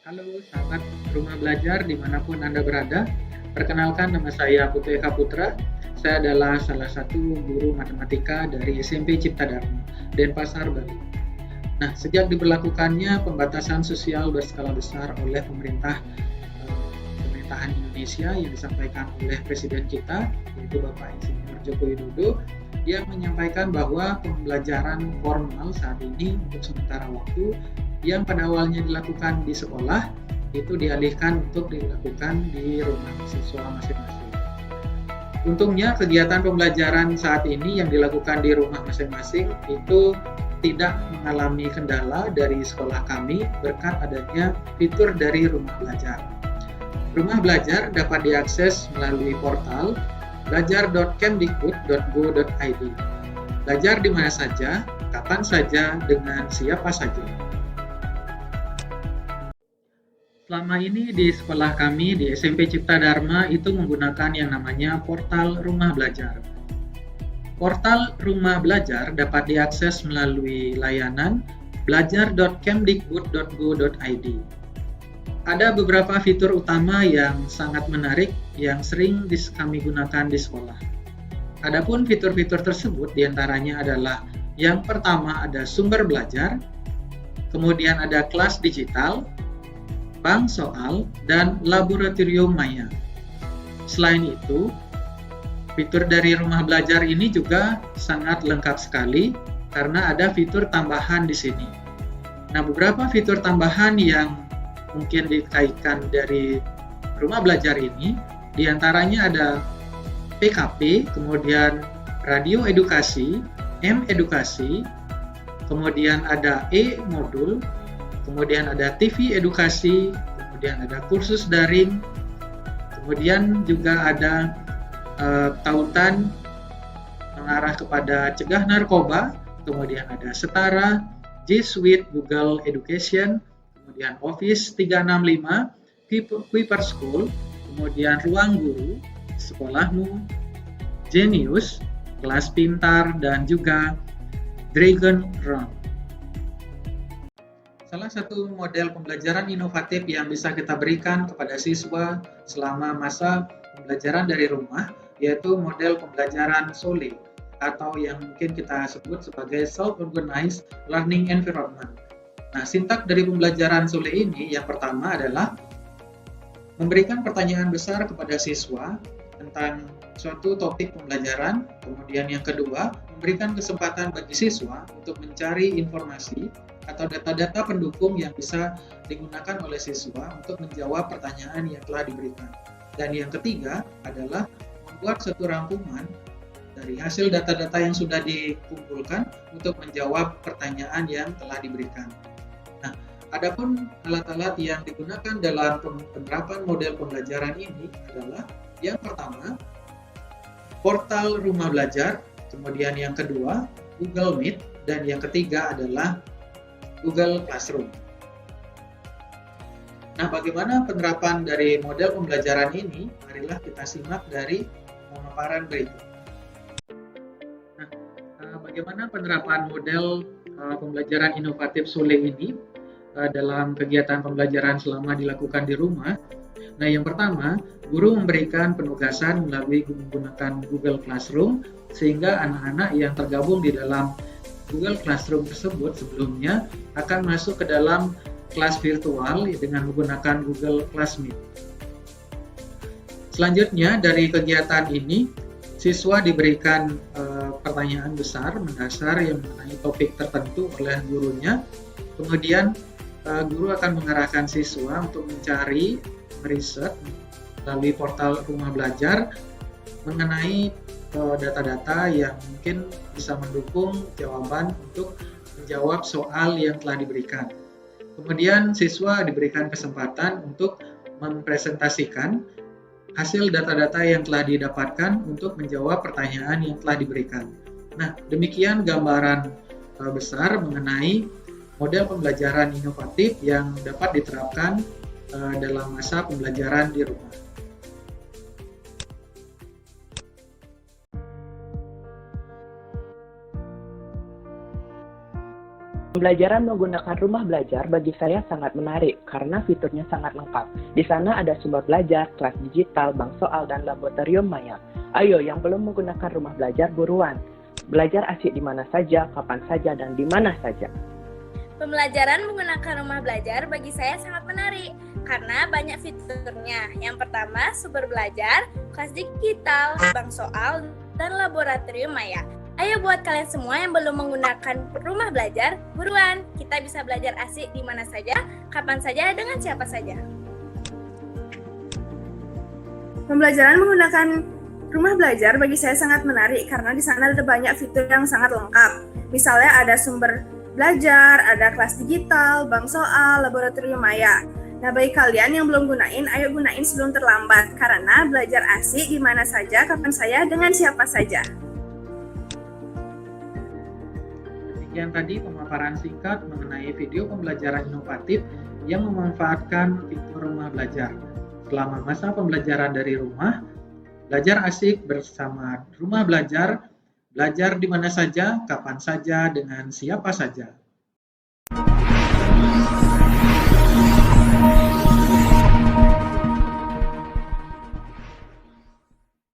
Halo sahabat Rumah Belajar dimanapun Anda berada. Perkenalkan, nama saya Putu Eka Putra. Saya adalah salah satu guru matematika dari SMP Cipta Dharma, Denpasar, Bali. Nah, sejak diberlakukannya pembatasan sosial berskala besar oleh pemerintahan Indonesia yang disampaikan oleh Presiden kita, yaitu Bapak Insinyur Joko Widodo, yang menyampaikan bahwa pembelajaran formal saat ini untuk sementara waktu yang pada awalnya dilakukan di sekolah itu dialihkan untuk dilakukan di rumah siswa masing-masing. Untungnya kegiatan pembelajaran saat ini yang dilakukan di rumah masing-masing itu tidak mengalami kendala dari sekolah kami berkat adanya fitur dari rumah belajar. Rumah belajar dapat diakses melalui portal belajar.kemdikbud.go.id. Belajar di mana saja, kapan saja, dengan siapa saja. Selama ini di sekolah kami di SMP Cipta Dharma itu menggunakan yang namanya portal Rumah Belajar. Portal Rumah Belajar dapat diakses melalui layanan belajar.kemdikbud.go.id. Ada beberapa fitur utama yang sangat menarik yang sering kami gunakan di sekolah. Adapun fitur-fitur tersebut diantaranya adalah yang pertama ada sumber belajar, kemudian ada kelas digital, bank soal, dan laboratorium maya. Selain itu, fitur dari rumah belajar ini juga sangat lengkap sekali karena ada fitur tambahan di sini. Nah, beberapa fitur tambahan yang mungkin dikaitkan dari rumah belajar ini, diantaranya ada PKP, kemudian radio edukasi, M-edukasi, kemudian ada E-modul, kemudian ada TV edukasi, kemudian ada kursus daring, kemudian juga ada tautan mengarah kepada cegah narkoba, kemudian ada Setara, G Suite, Google Education, kemudian Office 365, Kuiper School, kemudian Ruang Guru, Sekolahmu, Genius, Kelas Pintar, dan juga Dragon Run. Salah satu model pembelajaran inovatif yang bisa kita berikan kepada siswa selama masa pembelajaran dari rumah yaitu model pembelajaran SOLE atau yang mungkin kita sebut sebagai Self-Organized Learning Environment. Nah, sintak dari pembelajaran SOLE ini yang pertama adalah memberikan pertanyaan besar kepada siswa tentang suatu topik pembelajaran, kemudian yang kedua memberikan kesempatan bagi siswa untuk mencari informasi atau data-data pendukung yang bisa digunakan oleh siswa untuk menjawab pertanyaan yang telah diberikan. Dan yang ketiga adalah membuat satu rangkuman dari hasil data-data yang sudah dikumpulkan untuk menjawab pertanyaan yang telah diberikan. Nah, adapun alat-alat yang digunakan dalam penerapan model pembelajaran ini adalah yang pertama, portal rumah belajar, kemudian yang kedua, Google Meet, dan yang ketiga adalah Google Classroom. Nah, bagaimana penerapan dari model pembelajaran ini? Marilah kita simak dari pemaparan berikut. Nah, bagaimana penerapan model pembelajaran inovatif SOLE ini dalam kegiatan pembelajaran selama dilakukan di rumah? Nah, yang pertama, guru memberikan penugasan melalui menggunakan Google Classroom sehingga anak-anak yang tergabung di dalam Google Classroom tersebut sebelumnya akan masuk ke dalam kelas virtual dengan menggunakan Google Classmeet. Selanjutnya dari kegiatan ini, siswa diberikan pertanyaan besar mendasar yang mengenai topik tertentu oleh gurunya. Kemudian guru akan mengarahkan siswa untuk mencari, meriset melalui portal rumah belajar mengenai data-data yang mungkin bisa mendukung jawaban untuk menjawab soal yang telah diberikan. Kemudian siswa diberikan kesempatan untuk mempresentasikan hasil data-data yang telah didapatkan untuk menjawab pertanyaan yang telah diberikan. Nah, demikian gambaran besar mengenai model pembelajaran inovatif yang dapat diterapkan dalam masa pembelajaran di rumah. Pembelajaran menggunakan rumah belajar bagi saya sangat menarik karena fiturnya sangat lengkap. Di sana ada sumber belajar, kelas digital, bank soal, dan laboratorium maya. Ayo, yang belum menggunakan rumah belajar buruan. Belajar asik di mana saja, kapan saja, dan di mana saja. Pembelajaran menggunakan rumah belajar bagi saya sangat menarik karena banyak fiturnya. Yang pertama, sumber belajar, kelas digital, bank soal, dan laboratorium maya. Ayo buat kalian semua yang belum menggunakan rumah belajar, buruan. Kita bisa belajar asik di mana saja, kapan saja, dengan siapa saja. Pembelajaran menggunakan rumah belajar bagi saya sangat menarik karena di sana ada banyak fitur yang sangat lengkap. Misalnya ada sumber belajar, ada kelas digital, bank soal, laboratorium maya. Nah, bagi kalian yang belum gunain, ayo gunain sebelum terlambat karena belajar asik di mana saja, kapan saja, dengan siapa saja. Demikian tadi pemaparan singkat mengenai video pembelajaran inovatif yang memanfaatkan fitur rumah belajar. Selama masa pembelajaran dari rumah, belajar asik bersama rumah belajar, belajar di mana saja, kapan saja, dengan siapa saja.